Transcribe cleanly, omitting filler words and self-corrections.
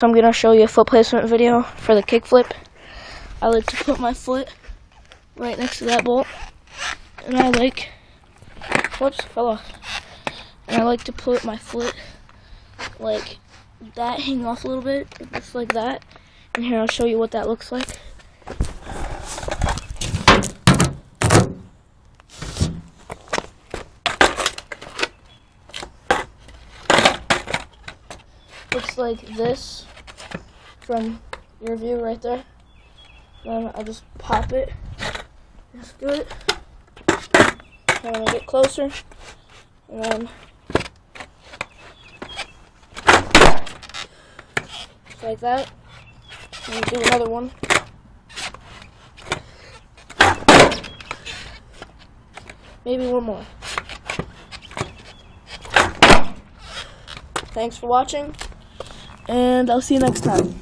I'm going to show you a foot placement video for the kickflip. I like to put my foot right next to that bolt, and I like, whoops, fell off. And I like to put my foot like that, hang off a little bit, just like that. And here, I'll show you what that looks like. Looks like this from your view right there. Then I'll just pop it. Just do it. And then I get closer. And then just like that. And do another one. Maybe one more. Thanks for watching, and I'll see you next time.